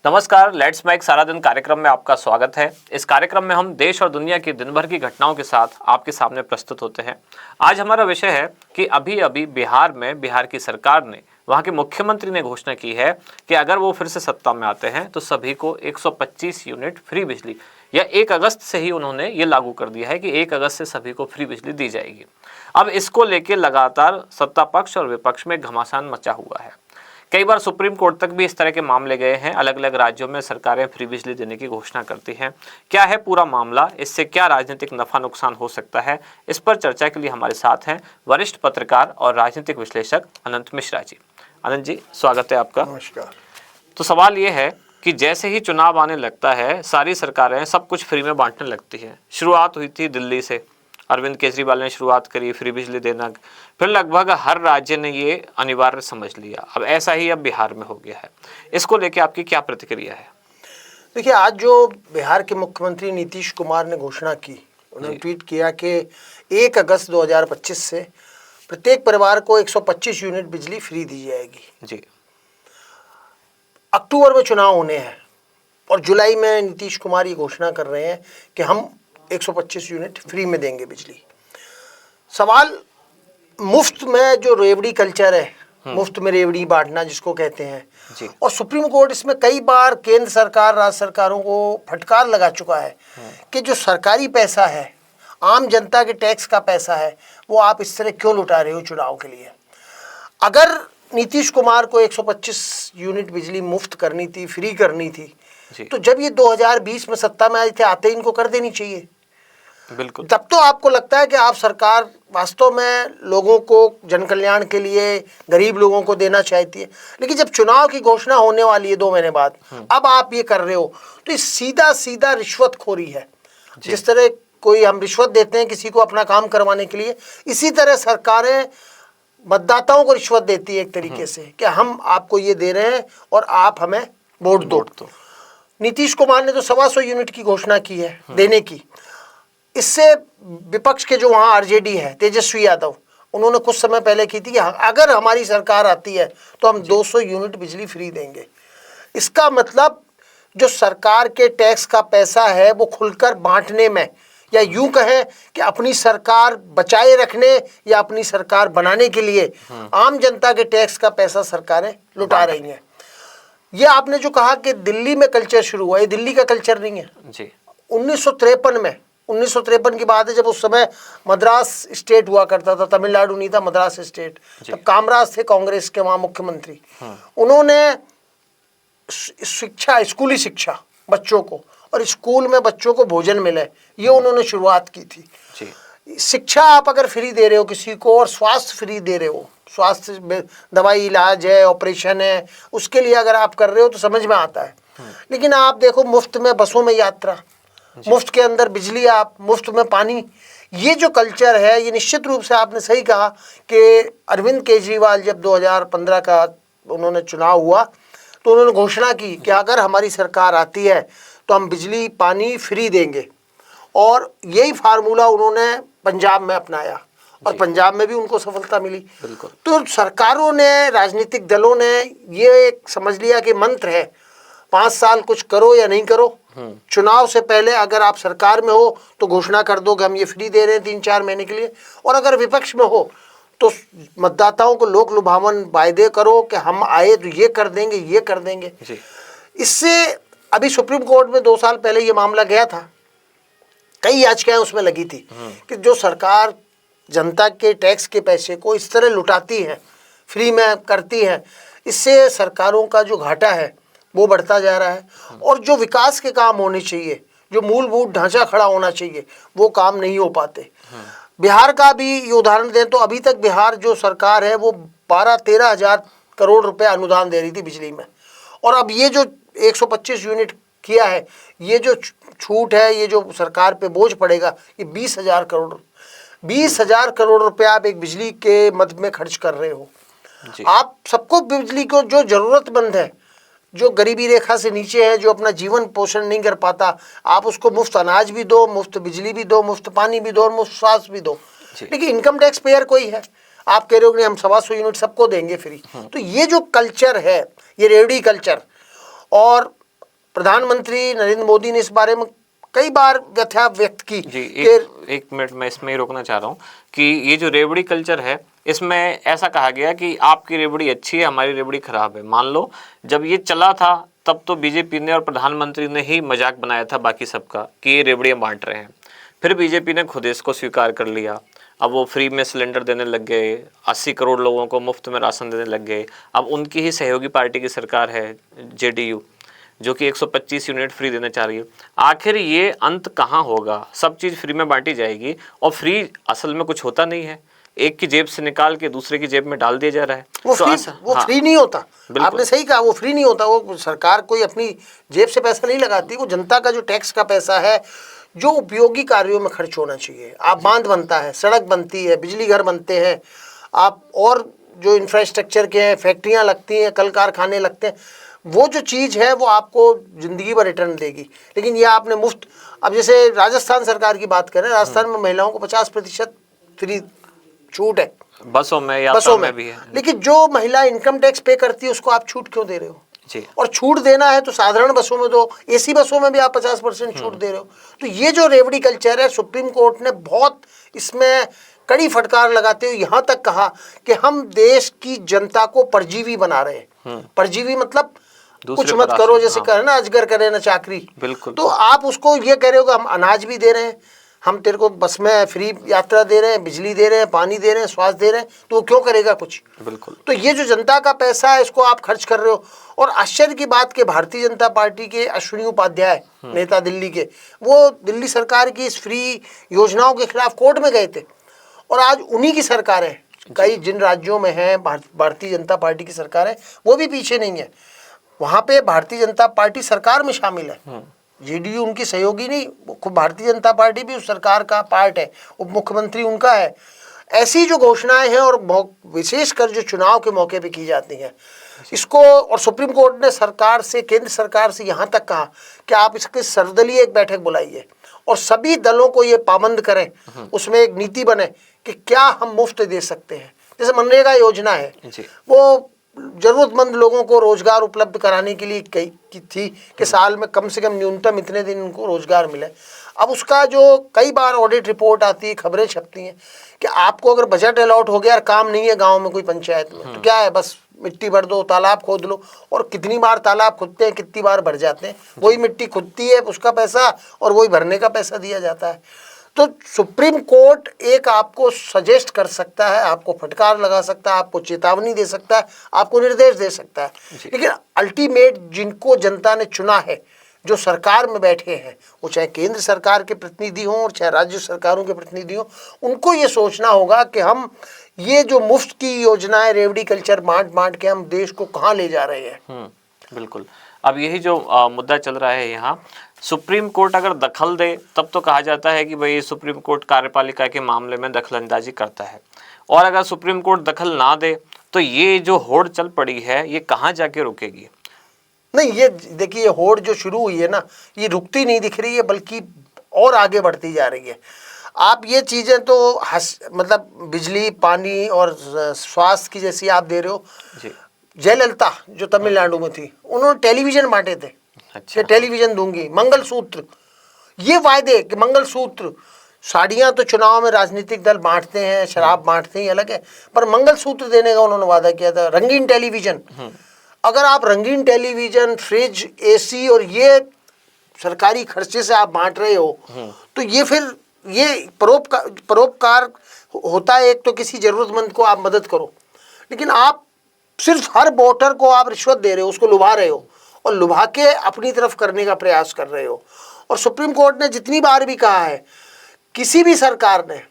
नमस्कार, let's make सारा दिन कार्यक्रम में आपका स्वागत है। इस कार्यक्रम में हम देश और दुनिया की दिन भर की घटनाओं के साथ आपके सामने प्रस्तुत होते हैं। आज हमारा विषय है कि अभी बिहार की सरकार ने, वहां के मुख्यमंत्री ने घोषणा की है कि अगर वो फिर से सत्ता में आते हैं तो सभी को 125 यूनिट फ्री बिजली, या 1 अगस्त से ही उन्होंने ये लागू कर दिया है कि 1 अगस्त से सभी को फ्री बिजली दी जाएगी। अब इसको लेकर लगातार सत्ता पक्ष और विपक्ष में घमासान मचा हुआ है। कई बार सुप्रीम कोर्ट तक भी इस तरह के मामले गए हैं। अलग अलग राज्यों में सरकारें फ्री बिजली देने की घोषणा करती हैं। क्या है पूरा मामला, इससे क्या राजनीतिक नफा नुकसान हो सकता है, इस पर चर्चा के लिए हमारे साथ हैं वरिष्ठ पत्रकार और राजनीतिक विश्लेषक अनंत मिश्रा जी। अनंत जी, स्वागत है आपका। नमस्कार। तो सवाल ये है कि जैसे ही चुनाव आने लगता है, सारी सरकारें सब कुछ फ्री में बांटने लगती हैं। शुरुआत हुई थी दिल्ली से, अरविंद केजरीवाल ने शुरुआत करी फ्री बिजली देना, फिर लगभग हर राज्य ने ये अनिवार्य समझ लिया। अब ऐसा ही अब बिहार में हो गया है। इसको लेके आपकी क्या प्रतिक्रिया है? देखिए, आज जो बिहार के मुख्यमंत्री नीतीश कुमार ने घोषणा की, उन्होंने ट्वीट किया कि 1 अगस्त 2025 से प्रत्येक परिवार को 125 यूनिट बिजली फ्री दी जाएगी। जी। अक्टूबर में चुनाव होने हैं और जुलाई में नीतीश कुमार ये घोषणा कर रहे हैं कि हम 125 यूनिट फ्री में देंगे बिजली। सवाल, मुफ्त में जो रेवड़ी कल्चर है, मुफ्त में रेवड़ी बांटना जिसको कहते हैं जी। और सुप्रीम कोर्ट इसमें कई बार केंद्र सरकार, राज्य सरकारों को फटकार लगा चुका है कि जो सरकारी पैसा है, आम जनता के टैक्स का पैसा है, वो आप इस तरह क्यों लुटा रहे हो चुनाव के लिए। अगर नीतीश कुमार को 125 यूनिट बिजली मुफ्त करनी थी, फ्री करनी थी, तो जब ये 2020 में सत्ता में आए थे, आते ही इनको कर देनी चाहिए। बिल्कुल। तब तो आपको लगता है कि आप सरकार वास्तव में लोगों को जन कल्याण के लिए, गरीब लोगों को देना चाहती है। लेकिन जब चुनाव की घोषणा होने वाली है 2 महीने बाद, अब आप ये कर रहे हो, तो ये सीधा सीधा रिश्वतखोरी है। जिस तरह कोई हम रिश्वत देते हैं किसी को अपना काम करवाने के लिए, इसी तरह सरकारें मतदाताओं को रिश्वत देती है एक तरीके से कि हम आपको ये दे रहे हैं और आप हमें वोट दो। नीतीश कुमार ने तो 125 यूनिट की घोषणा की है देने की। इससे विपक्ष के जो वहाँ आरजेडी है, तेजस्वी यादव, उन्होंने कुछ समय पहले की थी कि अगर हमारी सरकार आती है तो हम 200 यूनिट बिजली फ्री देंगे। इसका मतलब जो सरकार के टैक्स का पैसा है वो खुलकर बांटने में, या यूं कहें कि अपनी सरकार बचाए रखने या अपनी सरकार बनाने के लिए आम जनता के टैक्स का पैसा सरकारें लुटा रही हैं। ये आपने जो कहा कि दिल्ली में कल्चर शुरू हुआ, ये दिल्ली का कल्चर नहीं है जी। 1953 में, 1953 की बात है, जब उस समय मद्रास स्टेट हुआ करता था, तमिलनाडु नहीं था, मद्रास स्टेट। तब कामराज थे कांग्रेस के वहाँ मुख्यमंत्री। उन्होंने शिक्षा, स्कूली शिक्षा बच्चों को, और स्कूल में बच्चों को भोजन मिले, ये उन्होंने शुरुआत की थी जी। शिक्षा आप अगर फ्री दे रहे हो किसी को, और स्वास्थ्य फ्री दे रहे हो, स्वास्थ्य में दवाई, इलाज है, ऑपरेशन है, उसके लिए अगर आप कर रहे हो तो समझ में आता है। लेकिन आप देखो, मुफ्त में बसों में यात्रा, मुफ्त के अंदर बिजली, आप मुफ्त में पानी, ये जो कल्चर है, ये निश्चित रूप से आपने सही कहा कि अरविंद केजरीवाल जब 2015 का उन्होंने चुनाव हुआ तो उन्होंने घोषणा की कि अगर हमारी सरकार आती है तो हम बिजली पानी फ्री देंगे, और यही फार्मूला उन्होंने पंजाब में अपनाया और पंजाब में भी उनको सफलता मिली। बिल्कुल। तो सरकारों ने, राजनीतिक दलों ने ये एक समझ लिया कि मंत्र है, 5 साल कुछ करो या नहीं करो, चुनाव से पहले अगर आप सरकार में हो तो घोषणा कर दो कि हम ये फ्री दे रहे हैं 3-4 महीने के लिए, और अगर विपक्ष में हो तो मतदाताओं को लोक लुभावन वायदे करो कि हम आए तो ये कर देंगे, ये कर देंगे जी। इससे अभी सुप्रीम कोर्ट में 2 साल पहले ये मामला गया था, कई याचिकाएं उसमें लगी थी कि जो सरकार जनता के टैक्स के पैसे को इस तरह लुटाती है, फ्री में करती है, इससे सरकारों का जो घाटा है वो बढ़ता जा रहा है, और जो विकास के काम होने चाहिए, जो मूलभूत ढांचा खड़ा होना चाहिए, वो काम नहीं हो पाते। बिहार का भी ये उदाहरण दें तो अभी तक बिहार जो सरकार है वो 12-13 हज़ार करोड़ रुपए अनुदान दे रही थी बिजली में, और अब ये जो 125 यूनिट किया है, ये जो छूट है, ये जो सरकार पे बोझ पड़ेगा, ये 20,000 करोड़, 20,000 करोड़ रुपए आप एक बिजली के मद में खर्च कर रहे हो। आप सबको बिजली को, जो जरूरतमंद है, जो गरीबी रेखा से नीचे है, जो अपना जीवन पोषण नहीं कर पाता, आप उसको मुफ्त अनाज भी दो, मुफ्त बिजली भी दो, मुफ्त पानी भी दो और मुफ्त स्वास्थ्य भी दो। लेकिन इनकम टैक्स पेयर कोई है, आप कह रहे हो कि हम 125 यूनिट सबको देंगे फ्री। तो ये जो कल्चर है, ये रेवड़ी कल्चर, और प्रधानमंत्री नरेंद्र मोदी ने इस बारे में कई बार व्यथा व्यक्त की जी। कि एक मिनट मैं इसमें ही रोकना चाह रहा हूँ कि ये जो रेवड़ी कल्चर है, इसमें ऐसा कहा गया कि आपकी रेवड़ी अच्छी है, हमारी रेवड़ी खराब है। मान लो जब ये चला था तब तो बीजेपी ने और प्रधानमंत्री ने ही मजाक बनाया था बाकी सबका कि ये रेवड़ियाँ बांट रहे हैं। फिर बीजेपी ने खुद इसको स्वीकार कर लिया। अब वो फ्री में सिलेंडर देने लग गए, 80 करोड़ लोगों को मुफ्त में राशन देने लग गए। अब उनकी ही सहयोगी पार्टी की सरकार है जेडीयू, जो कि 125 यूनिट फ्री देना चाह रही है। आखिर ये अंत कहाँ होगा? सब चीज़ फ्री में बांटी जाएगी और फ्री असल में कुछ होता नहीं है, एक की जेब से निकाल के दूसरे की जेब में डाल दिया जा रहा है। वो फ्री नहीं होता। आपने सही कहा, वो फ्री नहीं होता। वो सरकार कोई अपनी जेब से पैसा नहीं लगाती, वो जनता का जो टैक्स का पैसा है जो उपयोगी कार्यों में खर्च होना चाहिए। आप बांध बनता है, सड़क बनती है, बिजली घर बनते हैं, आप और जो इंफ्रास्ट्रक्चर के हैं, फैक्ट्रियां लगती हैं, कल कारखाने लगते हैं, वो जो चीज़ है वो आपको ज़िंदगी भर रिटर्न देगी। लेकिन ये आपने मुफ्त, अब जैसे राजस्थान सरकार की बात करें, राजस्थान में महिलाओं को 50% फ्री छूट है बसों में, बसों में भी है। लेकिन जो महिला इनकम टैक्स पे करती है उसको आप छूट क्यों दे रहे हो? जी। और छूट देना है तो साधारण बसों में दो, एसी बसों में भी आप 50% छूट दे रहे हो। तो ये जो रेवड़ी कल्चर है, सुप्रीम कोर्ट ने बहुत इसमें कड़ी फटकार लगाते हुए यहाँ तक कहा कि हम देश की जनता को परजीवी बना रहे हैं। परजीवी मतलब कुछ मत करो, जैसे कहे ना अजगर करे ना चाकरी। बिल्कुल। तो आप उसको ये कह रहे हो कि हम अनाज भी दे रहे हैं, हम तेरे को बस में फ्री यात्रा दे रहे हैं, बिजली दे रहे हैं, पानी दे रहे हैं, स्वास्थ्य दे रहे हैं, तो वो क्यों करेगा कुछ? बिल्कुल। तो ये जो जनता का पैसा है इसको आप खर्च कर रहे हो। और आश्चर्य की बात कि भारतीय जनता पार्टी के अश्विनी उपाध्याय, नेता दिल्ली के, वो दिल्ली सरकार की इस फ्री योजनाओं के खिलाफ कोर्ट में गए थे। और आज उन्हीं की सरकार है, कई जिन राज्यों में है भारतीय जनता पार्टी की सरकार है, वो भी पीछे नहीं है। वहाँ पे भारतीय जनता पार्टी सरकार में शामिल है, जेडीयू उनकी सहयोगी नहीं, खुद भारतीय जनता पार्टी भी उस सरकार का पार्ट है, उप मुख्यमंत्री उनका है। ऐसी जो घोषणाएं हैं और विशेषकर जो चुनाव के मौके पे की जाती हैं इसको, और सुप्रीम कोर्ट ने सरकार से, केंद्र सरकार से यहाँ तक कहा कि आप इसके सर्वदलीय एक बैठक बुलाइए और सभी दलों को ये पाबंद करें, उसमें एक नीति बने कि क्या हम मुफ्त दे सकते हैं। जैसे मनरेगा योजना है, वो जरूरतमंद लोगों को रोजगार उपलब्ध कराने के लिए की थी कि साल में कम से कम न्यूनतम इतने दिन उनको रोजगार मिले। अब उसका जो कई बार ऑडिट रिपोर्ट आती है, खबरें छपती हैं कि आपको अगर बजट अलॉट हो गया और काम नहीं है गांव में कोई पंचायत में, तो क्या है, बस मिट्टी भर दो, तालाब खोद लो। और कितनी बार तालाब खुदते हैं, कितनी बार भर जाते हैं, वही मिट्टी खुदती है, उसका पैसा और वही भरने का पैसा दिया जाता है। तो सुप्रीम कोर्ट एक आपको सजेस्ट कर सकता है, आपको फटकार लगा सकता है, आपको चेतावनी दे सकता है, आपको निर्देश दे सकता है, लेकिन अल्टीमेट जिनको जनता ने चुना है, जो सरकार में बैठे हैं, वो चाहे केंद्र सरकार के प्रतिनिधि हों और चाहे राज्य सरकारों के प्रतिनिधि हों, उनको ये सोचना होगा कि हम ये जो मुफ्त की योजनाएं, रेवड़ी कल्चर बांट के हम देश को कहाँ ले जा रहे हैं। बिल्कुल। अब यही जो मुद्दा चल रहा है यहाँ, सुप्रीम कोर्ट अगर दखल दे तब तो कहा जाता है कि भाई सुप्रीम कोर्ट कार्यपालिका के मामले में दखलंदाजी करता है, और अगर सुप्रीम कोर्ट दखल ना दे तो ये जो होड़ चल पड़ी है ये कहाँ जाके रुकेगी? नहीं, ये देखिए, ये होड़ जो शुरू हुई है ना, ये रुकती नहीं दिख रही है, बल्कि और आगे बढ़ती जा रही है। आप ये चीज़ें तो मतलब बिजली, पानी और स्वास्थ्य की जैसी आप दे रहे हो। जयललिता जो तमिलनाडु में थी, उन्होंने टेलीविज़न बांटे थे। अच्छा। टेलीविज़न दूंगी, मंगलसूत्र, ये वायदे कि मंगलसूत्र, साड़ियाँ तो चुनाव में राजनीतिक दल बांटते हैं, शराब बांटते हैं, अलग है, पर मंगलसूत्र देने का उन्होंने वादा किया था। रंगीन टेलीविज़न, अगर आप रंगीन टेलीविज़न, फ्रिज, एसी और ये सरकारी खर्चे से आप बांट रहे हो, तो ये फिर ये परोपकार होता है। एक तो किसी ज़रूरतमंद को आप मदद करो, लेकिन आप सिर्फ हर वोटर को आप रिश्वत दे रहे हो, उसको लुभा रहे हो और लुभा के अपनी तरफ करने का प्रयास कर रहे हो। और सुप्रीम कोर्ट ने जितनी बार भी कहा है, किसी भी सरकार ने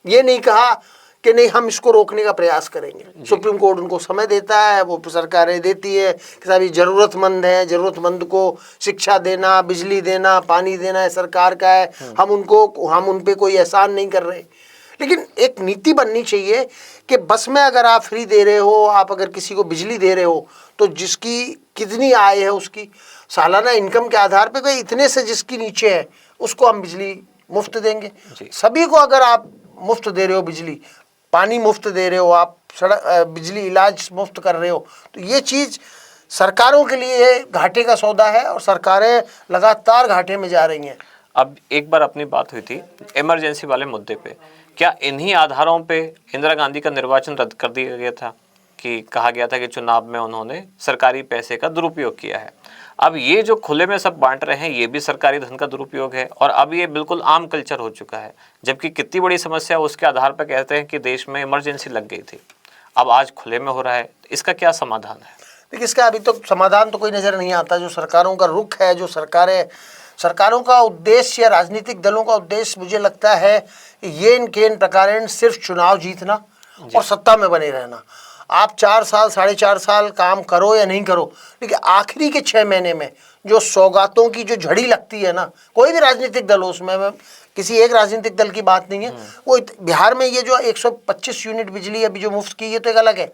ये नहीं कहा कि नहीं हम इसको रोकने का प्रयास करेंगे। सुप्रीम कोर्ट उनको समय देता है, वो सरकारें देती है कि साहब ये ज़रूरतमंद है, ज़रूरतमंद को शिक्षा देना, बिजली देना, पानी देना है सरकार का है, हम उन पे कोई एहसान नहीं कर रहे। लेकिन एक नीति बननी चाहिए कि बस में अगर आप फ्री दे रहे हो, आप अगर किसी को बिजली दे रहे हो, तो जिसकी कितनी आय है उसकी सालाना इनकम के आधार पे, कोई इतने से जिसकी नीचे है उसको हम बिजली मुफ्त देंगे। सभी को अगर आप मुफ्त दे रहे हो, बिजली पानी मुफ्त दे रहे हो, आप सड़क बिजली इलाज मुफ्त कर रहे हो, तो ये चीज़ सरकारों के लिए ये घाटे का सौदा है और सरकारें लगातार घाटे में जा रही हैं। अब एक बार अपनी बात हुई थी इमरजेंसी वाले मुद्दे पे, क्या इन्हीं आधारों पे इंदिरा गांधी का निर्वाचन रद्द कर दिया गया था कि कहा गया था कि चुनाव में उन्होंने सरकारी पैसे का दुरुपयोग किया है? अब ये जो खुले में सब बांट रहे हैं ये भी सरकारी धन का दुरुपयोग है और अब ये बिल्कुल आम कल्चर हो चुका है, जबकि कितनी बड़ी समस्या उसके आधार पर कहते हैं कि देश में इमरजेंसी लग गई थी, अब आज खुले में हो रहा है। इसका क्या समाधान है? देखिए, इसका अभी तो समाधान तो कोई नज़र नहीं आता। जो सरकारों का रुख है, जो सरकारों का उद्देश्य या राजनीतिक दलों का उद्देश्य, मुझे लगता है कि ये इनके इन प्रकार सिर्फ चुनाव जीतना और सत्ता में बने रहना। आप 4 साल 4.5 साल काम करो या नहीं करो, लेकिन आखिरी के 6 महीने में जो सौगातों की जो झड़ी लगती है ना, कोई भी राजनीतिक दल हो, उसमें मैं किसी एक राजनीतिक दल की बात नहीं है, वो बिहार में ये जो 125 यूनिट बिजली अभी जो मुफ्त की, ये तो एक अलग है।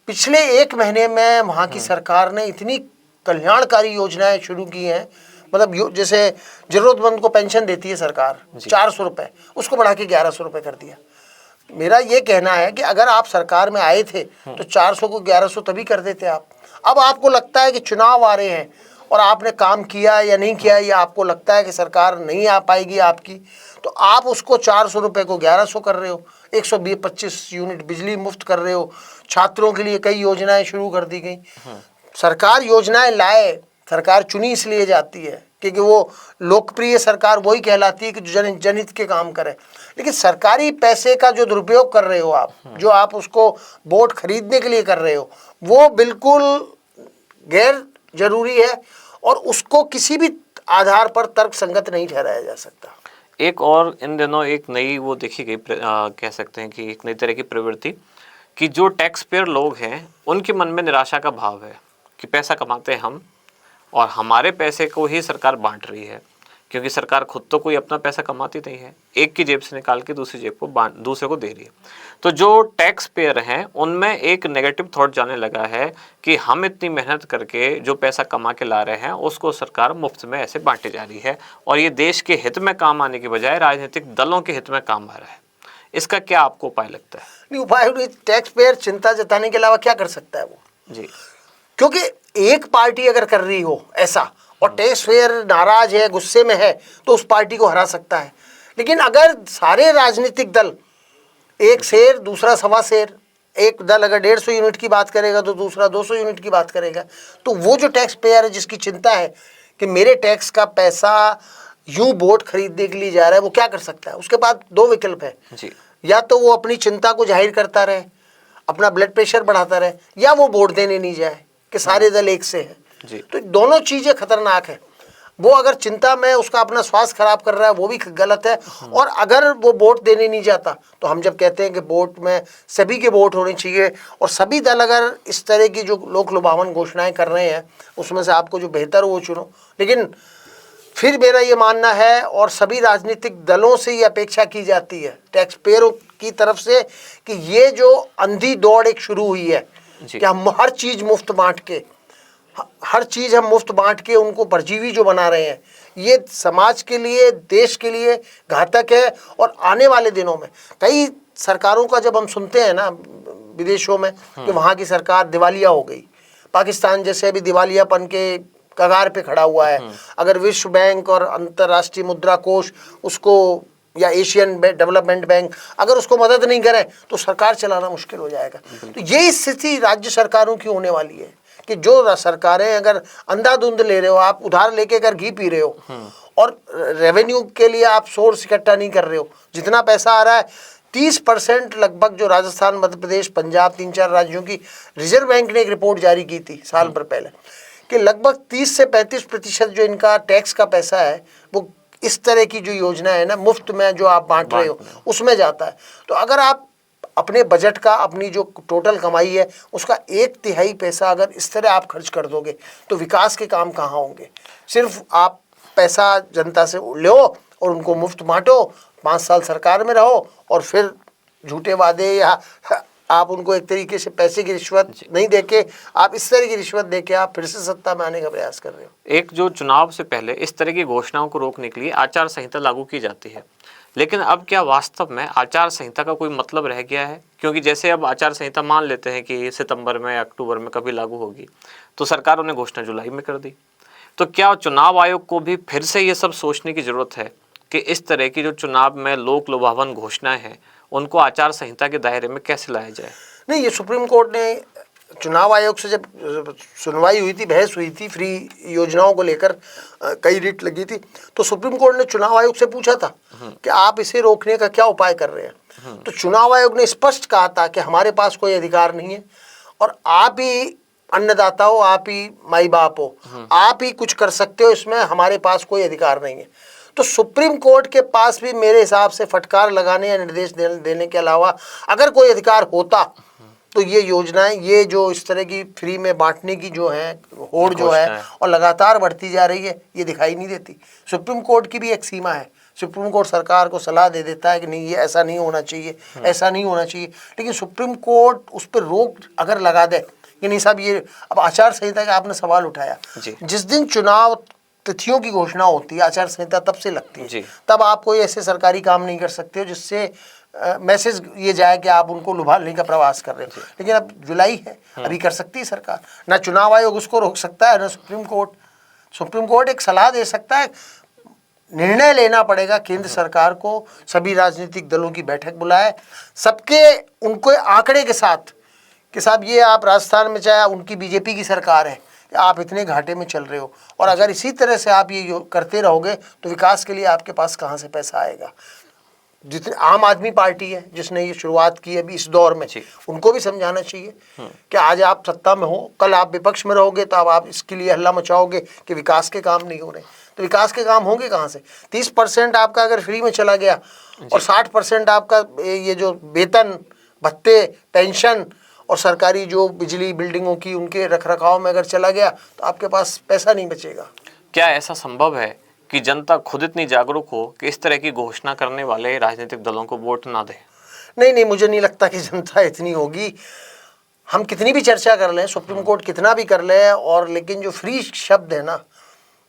पिछले 1 महीने में वहाँ की सरकार ने इतनी कल्याणकारी योजनाएं शुरू की हैं, मतलब जैसे जरूरतमंद को पेंशन देती है सरकार 400 रुपये, उसको बढ़ा के 1100 रुपये कर दिया। मेरा ये कहना है कि अगर आप सरकार में आए थे तो 400 को 1100 तभी कर देते आप। अब आपको लगता है कि चुनाव आ रहे हैं और आपने काम किया या नहीं किया, या आपको लगता है कि सरकार नहीं आ पाएगी आपकी, तो आप उसको 400 रुपये को 1100 कर रहे हो, 125 यूनिट बिजली मुफ्त कर रहे हो, छात्रों के लिए कई योजनाएं शुरू कर दी गई। सरकार योजनाएं लाए, सरकार चुनी इसलिए जाती है क्योंकि वो लोकप्रिय सरकार वही कहलाती है कि जो जनहित के काम करे। लेकिन सरकारी पैसे का जो दुरुपयोग कर रहे हो आप, जो आप उसको वोट खरीदने के लिए कर रहे हो, वो बिल्कुल गैर जरूरी है और उसको किसी भी आधार पर तर्क संगत नहीं ठहराया जा सकता। एक और इन दिनों एक नई वो देखी गई, कह सकते हैं कि एक नई तरह की प्रवृत्ति, कि जो टैक्स पेयर लोग हैं उनके मन में निराशा का भाव है कि पैसा कमाते हैं हम और हमारे पैसे को ही सरकार बांट रही है, क्योंकि सरकार खुद तो कोई अपना पैसा कमाती नहीं है, एक की जेब से निकाल के दूसरी जेब को दूसरे को दे रही है। तो जो टैक्स पेयर हैं उनमें एक नेगेटिव थॉट जाने लगा है कि हम इतनी मेहनत करके जो पैसा कमा के ला रहे हैं उसको सरकार मुफ्त में ऐसे बांटे जा रही है और ये देश के हित में काम आने की बजाय राजनीतिक दलों के हित में काम आ रहा है। इसका क्या आपको उपाय लगता है? नहीं, उपाय टैक्स पेयर चिंता जताने के अलावा क्या कर सकता है वो जी, क्योंकि एक पार्टी अगर कर रही हो ऐसा और टैक्स पेयर नाराज है, गुस्से में है, तो उस पार्टी को हरा सकता है। लेकिन अगर सारे राजनीतिक दल, एक शेर दूसरा सवा शेर, एक दल अगर 150 यूनिट की बात करेगा तो दूसरा 200 यूनिट की बात करेगा, तो वो जो टैक्स पेयर है जिसकी चिंता है कि मेरे टैक्स का पैसा यूं वोट खरीदने के लिए जा रहा है, वो क्या कर सकता है? उसके पास 2 विकल्प है जी। या तो वो अपनी चिंता को जाहिर करता रहे, अपना ब्लड प्रेशर बढ़ाता रहे, या वो वोट देने नहीं जाए कि सारे दल एक से हैं। तो दोनों चीज़ें खतरनाक है। वो अगर चिंता में उसका अपना स्वास्थ्य खराब कर रहा है वो भी गलत है, और अगर वो वोट देने नहीं जाता, तो हम जब कहते हैं कि वोट में सभी के वोट होने चाहिए और सभी दल अगर इस तरह की जो लोक लुभावन घोषणाएं कर रहे हैं उसमें से आपको जो बेहतर हो वो चुनो। लेकिन फिर मेरा ये मानना है और सभी राजनीतिक दलों से ये अपेक्षा की जाती है टैक्स पेयरों की तरफ से कि ये जो अंधी दौड़ एक शुरू हुई है कि हम हर चीज़ मुफ्त बांट के, हर चीज़ हम मुफ्त बांट के उनको परजीवी जो बना रहे हैं, ये समाज के लिए, देश के लिए घातक है। और आने वाले दिनों में कई सरकारों का जब हम सुनते हैं ना विदेशों में कि वहाँ की सरकार दिवालिया हो गई, पाकिस्तान जैसे अभी दिवालियापन के कगार पे खड़ा हुआ है, अगर विश्व बैंक और अंतर्राष्ट्रीय मुद्रा कोष उसको या एशियन डेवलपमेंट बैंक अगर उसको मदद नहीं करें तो सरकार चलाना मुश्किल हो जाएगा। तो ये स्थिति राज्य सरकारों की होने वाली है कि जो सरकारें अगर अंधाधुंध ले रहे हो, आप उधार लेके अगर घी पी रहे हो और रेवेन्यू के लिए आप सोर्स इकट्ठा नहीं कर रहे हो, जितना पैसा आ रहा है 30% लगभग जो राजस्थान, मध्य प्रदेश, पंजाब, 3-4 राज्यों की रिजर्व बैंक ने एक रिपोर्ट जारी की थी साल भर पहले कि लगभग 30 से 35% जो इनका टैक्स का पैसा है वो इस तरह की जो योजना है ना मुफ्त में जो आप बांट रहे हो उसमें जाता है। तो अगर आप अपने बजट का, अपनी जो टोटल कमाई है उसका 1/3 पैसा अगर इस तरह आप खर्च कर दोगे तो विकास के काम कहाँ होंगे? सिर्फ आप पैसा जनता से लो और उनको मुफ्त बांटो, 5 साल सरकार में रहो और फिर झूठे वादे या आप उनको एक तरीके से पैसे की रिश्वत नहीं देके आप इस तरह की रिश्वत देके आप फिर से सत्ता में आने का प्रयास कर रहे हो। एक जो चुनाव से पहले इस तरह की घोषणाओं को रोकने के लिए आचार संहिता लागू की जाती है, लेकिन अब क्या वास्तव में आचार संहिता का कोई मतलब रह गया है? क्योंकि जैसे अब आचार संहिता मान लेते हैं कि सितंबर में, अक्टूबर में कभी लागू होगी, तो सरकारों ने घोषणा जुलाई में कर दी। तो क्या चुनाव आयोग को भी फिर से ये सब सोचने की जरूरत है कि इस तरह की जो चुनाव में लोक लुभावन घोषणाएं हैं उनको आचार संहिता के दायरे में कैसे लाया जाए? नहीं, ये सुप्रीम कोर्ट ने चुनाव आयोग से जब सुनवाई हुई थी, बहस हुई थी फ्री योजनाओं को लेकर, कई रिट लगी थी, तो सुप्रीम कोर्ट ने चुनाव आयोग से पूछा था कि आप इसे रोकने का क्या उपाय कर रहे हैं। तो चुनाव आयोग ने स्पष्ट कहा था कि हमारे पास कोई अधिकार नहीं है और आप ही अन्नदाता हो, आप ही माई बाप हो, आप ही कुछ कर सकते हो, इसमें हमारे पास कोई अधिकार नहीं है। तो सुप्रीम कोर्ट के पास भी मेरे हिसाब से फटकार लगाने या निर्देश देने के अलावा अगर कोई अधिकार होता तो ये योजनाएं, ये जो इस तरह की फ्री में बांटने की जो है होड़ जो है और लगातार बढ़ती जा रही है, ये दिखाई नहीं देती। सुप्रीम कोर्ट की भी एक सीमा है। सुप्रीम कोर्ट सरकार को सलाह दे देता है कि नहीं, ये ऐसा नहीं होना चाहिए, ऐसा नहीं होना चाहिए, लेकिन सुप्रीम कोर्ट उस पर रोक अगर लगा दे कि नहीं साहब, ये अब आचार संहिता का आपने सवाल उठाया, जिस दिन चुनाव तिथियों की घोषणा होती है आचार संहिता तब से लगती है। तब आप कोई ऐसे सरकारी काम नहीं कर सकते हो जिससे मैसेज ये जाए कि आप उनको लुभाने का प्रयास कर रहे हो। लेकिन अब जुलाई है, अभी कर सकती है सरकार, ना चुनाव आयोग उसको रोक सकता है, ना सुप्रीम कोर्ट। सुप्रीम कोर्ट एक सलाह दे सकता है, निर्णय लेना पड़ेगा केंद्र सरकार को, सभी राजनीतिक दलों की बैठक बुलाए, सबके उनको आंकड़े के साथ कि साहब ये आप राजस्थान में, चाहे उनकी बीजेपी की सरकार है, आप इतने घाटे में चल रहे हो और अगर इसी तरह से आप ये करते रहोगे तो विकास के लिए आपके पास कहाँ से पैसा आएगा। जितने आम आदमी पार्टी है जिसने ये शुरुआत की अभी इस दौर में, उनको भी समझाना चाहिए कि आज आप सत्ता में हो, कल आप विपक्ष में रहोगे तो अब आप इसके लिए हल्ला मचाओगे कि विकास के काम नहीं हो रहे, तो विकास के काम होंगे कहाँ से। 30% आपका अगर फ्री में चला गया और 60% आपका ये जो वेतन भत्ते, पेंशन और सरकारी जो बिजली बिल्डिंगों की उनके रखरखाव में अगर चला गया तो आपके पास पैसा नहीं बचेगा। क्या ऐसा संभव है कि जनता खुद इतनी जागरूक हो कि इस तरह की घोषणा करने वाले राजनीतिक दलों को वोट ना दे? नहीं, मुझे नहीं लगता कि जनता इतनी होगी। हम कितनी भी चर्चा कर लें, सुप्रीम कोर्ट कितना भी कर ले, और लेकिन जो फ्री शब्द है ना,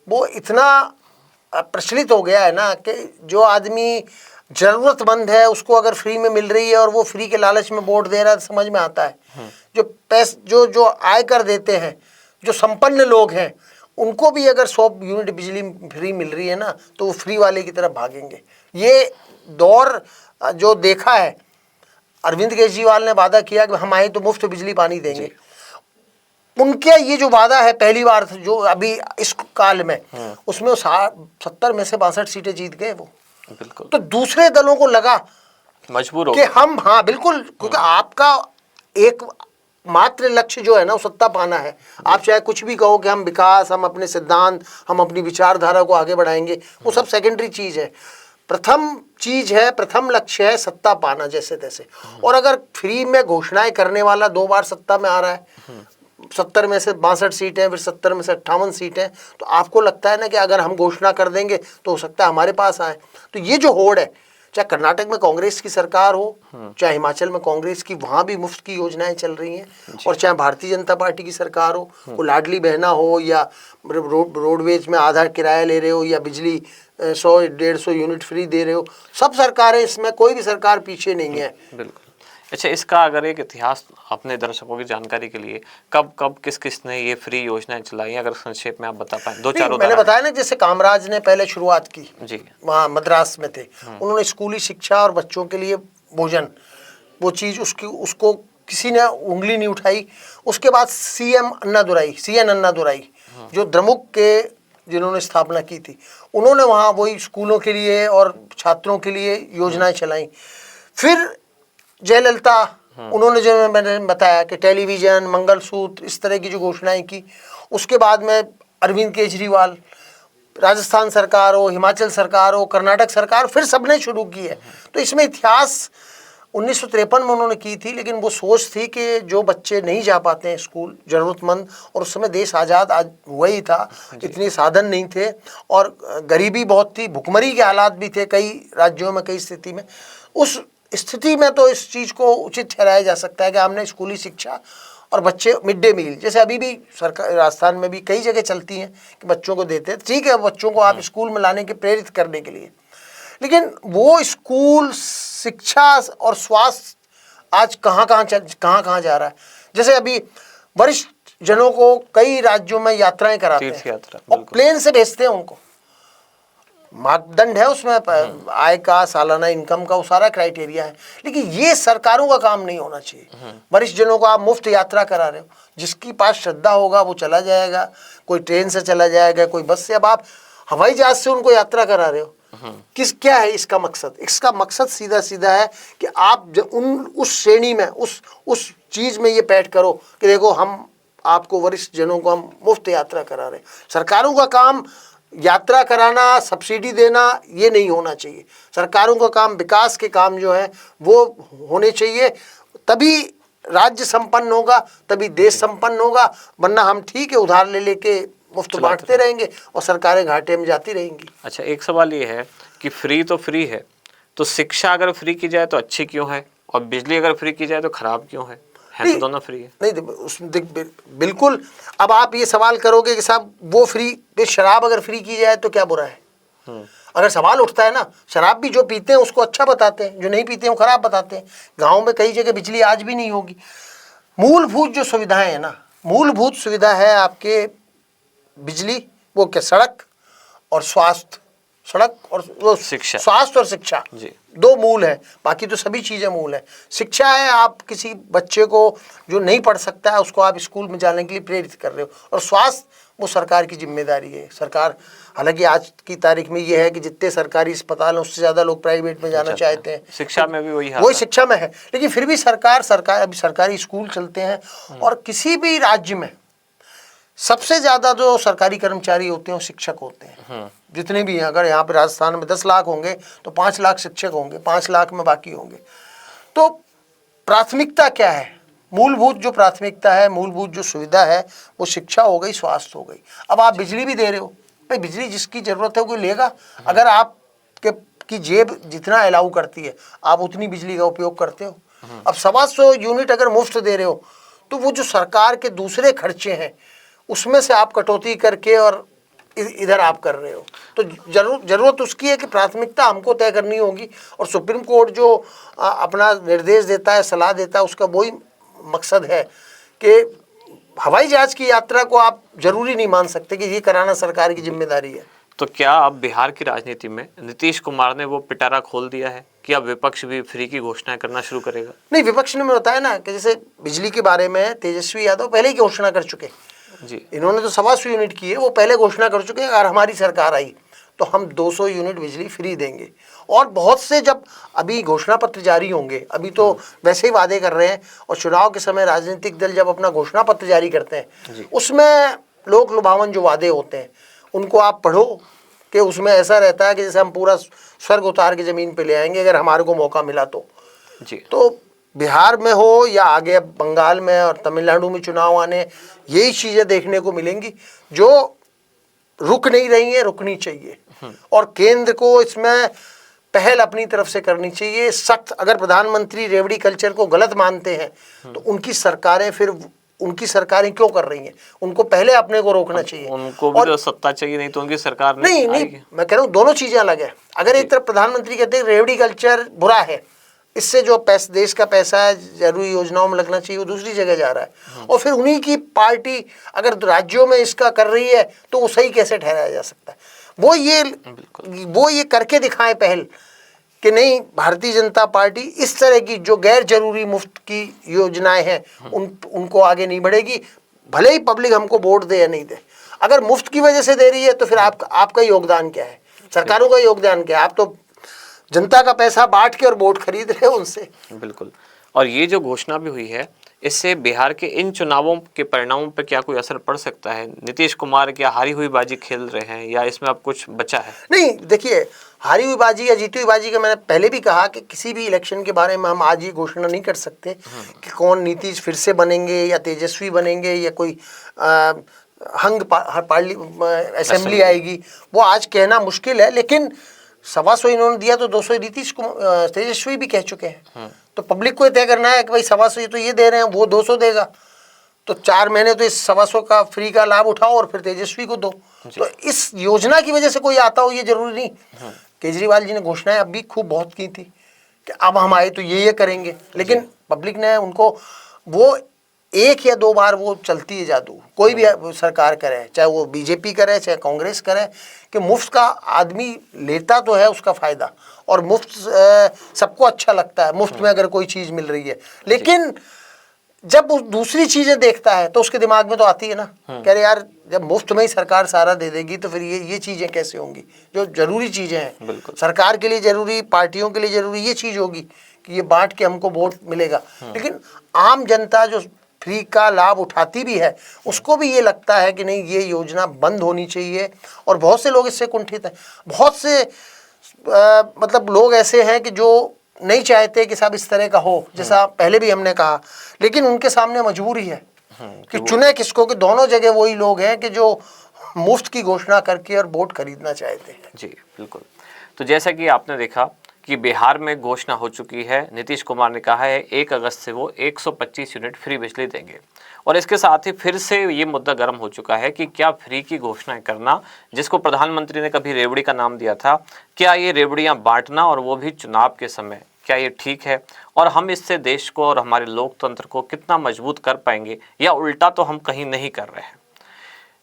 वो इतना प्रचलित हो गया है ना कि जो आदमी जरूरतमंद है उसको अगर फ्री में मिल रही है और वो फ्री के लालच में वोट दे रहा है, समझ में आता है। जो आयकर देते हैं, जो संपन्न लोग हैं, उनको भी अगर 100 यूनिट बिजली फ्री मिल रही है ना तो वो फ्री वाले की तरफ भागेंगे। ये दौर जो देखा है, अरविंद केजरीवाल ने वादा किया कि हम आए तो मुफ्त बिजली पानी देंगे, उनके ये जो वादा है पहली बार जो अभी इस काल में, उसमें 70 में से 62 सीटें जीत गए वो। बिल्कुल। तो दूसरे दलों को लगा मजबूर हो कि हम, हाँ बिल्कुल, क्योंकि आपका एक मात्र लक्ष्य जो है ना वो सत्ता पाना है। आप चाहे कुछ भी कहो कि हम विकास, हम अपने सिद्धांत, हम अपनी विचारधारा को आगे बढ़ाएंगे, वो सब सेकेंडरी चीज है। प्रथम चीज है, प्रथम लक्ष्य है सत्ता पाना जैसे तैसे। और अगर फ्री में घोषणाएं करने वाला 2 बार सत्ता में आ रहा है, 70 में से 62 सीटें, फिर 70 में से 58 सीटें, तो आपको लगता है ना कि अगर हम घोषणा कर देंगे तो हो सकता है हमारे पास आए। तो ये जो होड़ है, चाहे कर्नाटक में कांग्रेस की सरकार हो, चाहे हिमाचल में कांग्रेस की, वहाँ भी मुफ्त की योजनाएं चल रही हैं, और चाहे भारतीय जनता पार्टी की सरकार हो, वो लाडली बहना हो या रोडवेज में आधा किराया ले रहे हो या बिजली 100-150 यूनिट फ्री दे रहे हो, सब सरकारें, इसमें कोई भी सरकार पीछे नहीं है। बिल्कुल। अच्छा, इसका अगर एक इतिहास अपने दर्शकों की जानकारी के लिए, कब किस ने ये फ्री योजनाएं चलाई, अगर संक्षेप में आप बता पाए 2-4 मैंने बताया ना, जैसे कामराज ने पहले शुरुआत की जी, वहाँ मद्रास में थे, उन्होंने स्कूली शिक्षा और बच्चों के लिए भोजन, वो चीज़ उसको किसी ने उंगली नहीं उठाई। उसके बाद सीएन अन्नादुराई जो द्रमुक के जिन्होंने स्थापना की थी, उन्होंने वहाँ वही स्कूलों के लिए और छात्रों के लिए योजनाएं चलाई। फिर जयललिता, उन्होंने जो मैंने बताया कि टेलीविज़न, मंगलसूत्र, इस तरह की जो घोषणाएं की। उसके बाद में अरविंद केजरीवाल, राजस्थान सरकार हो, हिमाचल सरकार हो, कर्नाटक सरकार, फिर सबने शुरू की है। तो इसमें इतिहास 1953 में उन्होंने की थी, लेकिन वो सोच थी कि जो बच्चे नहीं जा पाते हैं स्कूल, ज़रूरतमंद, और उस समय देश आज़ाद आज हुआ ही था, इतने साधन नहीं थे और गरीबी बहुत थी, भुखमरी के हालात भी थे कई राज्यों में, कई स्थिति में। उस स्थिति में तो इस चीज़ को उचित ठहराया जा सकता है कि हमने स्कूली शिक्षा और बच्चे मिड डे मील, जैसे अभी भी सरकार राजस्थान में भी कई जगह चलती हैं कि बच्चों को देते हैं, ठीक है, बच्चों को आप स्कूल में लाने के प्रेरित करने के लिए। लेकिन वो स्कूल, शिक्षा और स्वास्थ्य आज कहाँ कहाँ जा रहा है। जैसे अभी वरिष्ठ जनों को कई राज्यों में यात्राएं कराते तीर्थ हैं यात्रा, और बिल्कुल। प्लेन से भेजते हैं उनको। मापदंड है उसमें, आय का, सालाना इनकम का, वो सारा क्राइटेरिया है। लेकिन ये सरकारों का काम नहीं होना चाहिए। वरिष्ठ जनों को आप मुफ्त यात्रा करा रहे हो, जिसकी पास श्रद्धा होगा वो चला जाएगा, कोई ट्रेन से चला जाएगा, कोई बस से। अब आप हवाई जहाज से उनको यात्रा करा रहे हो, क्या है इसका मकसद? इसका मकसद सीधा सीधा है कि आप उस श्रेणी में, उस चीज में ये पैठ करो कि देखो हम आपको, वरिष्ठ जनों को हम मुफ्त यात्रा करा रहे हैं। सरकारों का काम यात्रा कराना, सब्सिडी देना, ये नहीं होना चाहिए। सरकारों का काम, विकास के काम जो है वो होने चाहिए। तभी राज्य संपन्न होगा, तभी देश संपन्न होगा। वरना हम ठीक है उधार ले लेके मुफ्त बांटते रहेंगे और सरकारें घाटे में जाती रहेंगी। अच्छा, एक सवाल ये है कि फ्री तो फ्री है, तो शिक्षा अगर फ्री की जाए तो अच्छी क्यों है, और बिजली अगर फ्री की जाए तो खराब क्यों है? तो दोनों फ्री है। नहीं, बिल्कुल। अब आप ये सवाल करोगे कि साहब वो फ्री, शराब अगर फ्री की जाए तो क्या बुरा है? अगर सवाल उठता है ना, शराब भी जो पीते हैं उसको अच्छा बताते हैं, जो नहीं पीते हैं वो खराब बताते हैं। गाँव में कई जगह बिजली आज भी नहीं होगी। मूलभूत जो सुविधाएं है ना, मूलभूत सुविधा है आपके बिजली, वो क्या, सड़क और स्वास्थ्य, सड़क और वो शिक्षा, स्वास्थ्य और शिक्षा जी, दो मूल है। बाकी तो सभी चीज़ें मूल है। शिक्षा है, आप किसी बच्चे को जो नहीं पढ़ सकता है उसको आप स्कूल में जाने के लिए प्रेरित कर रहे हो। और स्वास्थ्य, वो सरकार की जिम्मेदारी है। सरकार, हालांकि आज की तारीख में ये है कि जितने सरकारी अस्पताल हैं उससे ज़्यादा लोग प्राइवेट में जाना चाहते हैं। शिक्षा में भी वही शिक्षा में है। लेकिन फिर भी सरकार अभी सरकारी स्कूल चलते हैं। और किसी भी राज्य में सबसे ज़्यादा जो सरकारी कर्मचारी होते हैं वो शिक्षक होते हैं। जितने भी हैं, अगर यहाँ पे राजस्थान में 10 लाख होंगे तो 5 लाख शिक्षक होंगे, 5 लाख में बाकी होंगे। तो प्राथमिकता क्या है? मूलभूत जो प्राथमिकता है, मूलभूत जो सुविधा है, वो शिक्षा हो गई, स्वास्थ्य हो गई। अब आप बिजली भी दे रहे हो, भाई बिजली जिसकी ज़रूरत है वो लेगा। अगर आपके की जेब जितना अलाउ करती है आप उतनी बिजली का उपयोग करते हो। अब 125 यूनिट अगर मुफ्त दे रहे हो तो वो जो सरकार के दूसरे खर्चे हैं उसमें से आप कटौती करके और इधर आप कर रहे हो। तो जरूरत उसकी है कि प्राथमिकता हमको तय करनी होगी। और सुप्रीम कोर्ट जो अपना निर्देश देता है, सलाह देता है, उसका वही मकसद है कि हवाई जहाज की यात्रा को आप जरूरी नहीं मान सकते कि ये कराना सरकार की जिम्मेदारी है। तो क्या अब बिहार की राजनीति में नीतीश कुमार ने वो पिटारा खोल दिया है कि अब विपक्ष भी फ्री की घोषणा करना शुरू करेगा? नहीं, विपक्ष ने बताया ना कि जैसे बिजली के बारे में तेजस्वी यादव पहले ही घोषणा कर चुके। जी, इन्होंने तो 125 यूनिट की है, वो पहले घोषणा कर चुके हैं अगर हमारी सरकार आई तो हम 200 यूनिट बिजली फ्री देंगे। और बहुत से जब अभी घोषणा पत्र जारी होंगे, अभी तो वैसे ही वादे कर रहे हैं, और चुनाव के समय राजनीतिक दल जब अपना घोषणा पत्र जारी करते हैं उसमें लोक लुभावन जो वादे होते हैं उनको आप पढ़ो कि उसमें ऐसा रहता है कि जैसे हम पूरा स्वर्ग उतार के ज़मीन पे ले आएंगे अगर हमारे को मौका मिला तो। जी, तो बिहार में हो या आगे बंगाल में और तमिलनाडु में चुनाव आने, यही चीज़ें देखने को मिलेंगी जो रुक नहीं रही हैं, रुकनी चाहिए। और केंद्र को इसमें पहल अपनी तरफ से करनी चाहिए सख्त। अगर प्रधानमंत्री रेवड़ी कल्चर को गलत मानते हैं तो उनकी सरकारें क्यों कर रही हैं? उनको पहले अपने को रोकना चाहिए। उनको भी तो सत्ता चाहिए, नहीं तो उनकी सरकार नहीं, मैं कह रहा हूँ दोनों चीज़ें अलग है। अगर एक तरफ प्रधानमंत्री कहते हैं रेवड़ी कल्चर बुरा है, इससे जो पैसा, देश का पैसा है जरूरी योजनाओं में लगना चाहिए, वो दूसरी जगह जा रहा है। और फिर उन्हीं की पार्टी अगर राज्यों में इसका कर रही है तो वो सही कैसे ठहराया जा सकता है? वो ये करके दिखाएं पहल कि नहीं, भारतीय जनता पार्टी इस तरह की जो गैर जरूरी मुफ्त की योजनाएं हैं उनको आगे नहीं बढ़ेगी, भले ही पब्लिक हमको वोट दे या नहीं दे। अगर मुफ्त की वजह से दे रही है तो फिर आपका योगदान क्या है? सरकारों का योगदान क्या है? आप तो जनता का पैसा बांट के और वोट खरीद रहे हो उनसे। बिल्कुल। और ये जो घोषणा भी हुई है, इससे बिहार के इन चुनावों के परिणामों पर क्या कोई असर पड़ सकता है? नीतीश कुमार क्या हारी हुई बाजी खेल रहे हैं या इसमें अब कुछ बचा है? नहीं, देखिए, हारी हुई बाजी या जीती हुई बाजी का मैंने पहले भी कहा कि किसी भी इलेक्शन के बारे में हम आज ये घोषणा नहीं कर सकते कि कौन नीतीश फिर से बनेंगे या तेजस्वी बनेंगे या कोई असेंबली आएगी। वो आज कहना मुश्किल है। लेकिन 125 इन्होंने दिया तो 200 तेजस्वी भी कह चुके हैं। तो पब्लिक को तय करना है कि भाई 125 तो ये दे रहे हैं, वो 200 देगा, तो 4 महीने तो इस 125 का फ्री का लाभ उठाओ और फिर तेजस्वी को दो। तो इस योजना की वजह से कोई आता हो ये जरूरी नहीं केजरीवाल जी ने घोषणाएं अब भी खूब बहुत की थी कि अब हम आए तो ये करेंगे, लेकिन पब्लिक ने उनको वो 1 या 2 बार वो चलती है जादू, कोई भी सरकार करे, चाहे वो बीजेपी करे चाहे कांग्रेस करे, कि मुफ्त का आदमी लेता तो है उसका फ़ायदा, और मुफ्त सबको अच्छा लगता है मुफ्त में अगर कोई चीज़ मिल रही है, लेकिन जब वो दूसरी चीज़ें देखता है तो उसके दिमाग में तो आती है ना, कह रहे यार जब मुफ्त में ही सरकार सारा दे देगी तो फिर ये चीज़ें कैसे होंगी, जो जरूरी चीज़ें हैं सरकार के लिए जरूरी, पार्टियों के लिए जरूरी, ये चीज़ होगी कि ये बांट के हमको वोट मिलेगा। लेकिन आम जनता जो फ्री का लाभ उठाती भी है उसको भी ये लगता है कि नहीं ये योजना बंद होनी चाहिए, और बहुत से लोग इससे कुंठित हैं। बहुत से मतलब लोग ऐसे हैं कि जो नहीं चाहते कि सब इस तरह का हो, जैसा पहले भी हमने कहा, लेकिन उनके सामने मजबूरी है कि चुने किसको, कि दोनों जगह वही लोग हैं कि जो मुफ्त की घोषणा करके और वोट खरीदना चाहते हैं। जी बिल्कुल। तो जैसा कि आपने देखा कि बिहार में घोषणा हो चुकी है, नीतीश कुमार ने कहा है 1 अगस्त से वो 125 यूनिट फ्री बिजली देंगे, और इसके साथ ही फिर से ये मुद्दा गर्म हो चुका है कि क्या फ्री की घोषणाएं करना, जिसको प्रधानमंत्री ने कभी रेवड़ी का नाम दिया था, क्या ये रेवड़ियां बांटना और वो भी चुनाव के समय, क्या ये ठीक है, और हम इससे देश को और हमारे लोकतंत्र को कितना मजबूत कर पाएंगे, या उल्टा तो हम कहीं नहीं कर रहे हैं।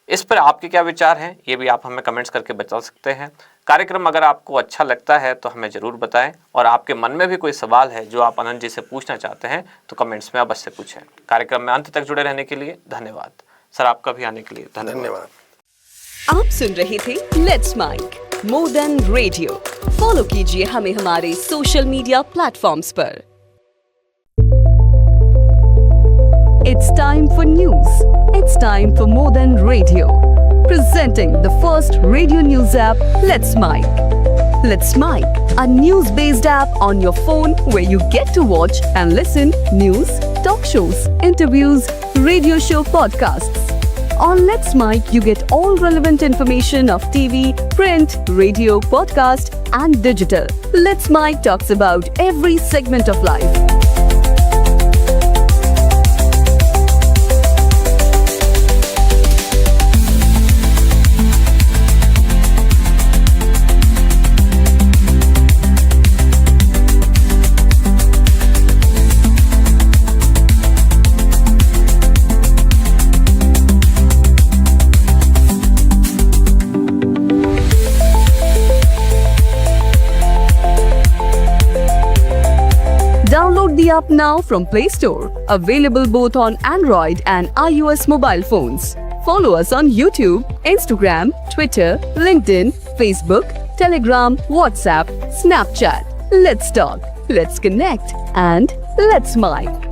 इस पर आपके क्या विचार हैं, ये भी आप हमें कमेंट्स करके बता सकते हैं। कार्यक्रम अगर आपको अच्छा लगता है तो हमें ज़रूर बताएं, और आपके मन में भी कोई सवाल है जो आप आनंद जी से पूछना चाहते हैं तो कमेंट्स में अवश्य पूछें। कार्यक्रम में अंत तक जुड़े रहने के लिए धन्यवाद सर, आपका भी आने के लिए धन्यवाद। आप सुन रहे थे let's mike more than radio. Follow कीजिए हमें हमारे सोशल मीडिया प्लेटफॉर्म्स पर। It's time for news. It's time for More Than Radio. Presenting the first radio news app, Let's Mic. Let's Mic, a news-based app on your phone where you get to watch and listen news, talk shows, interviews, radio show podcasts. On Let's Mic, you get all relevant information of TV, print, radio, podcast, and digital. Let's Mic talks about every segment of life. Download the app now from Play Store. Available both on Android and iOS mobile phones. Follow us on YouTube, Instagram, Twitter, LinkedIn, Facebook, Telegram, WhatsApp, Snapchat. Let's talk, let's connect, and let's mic.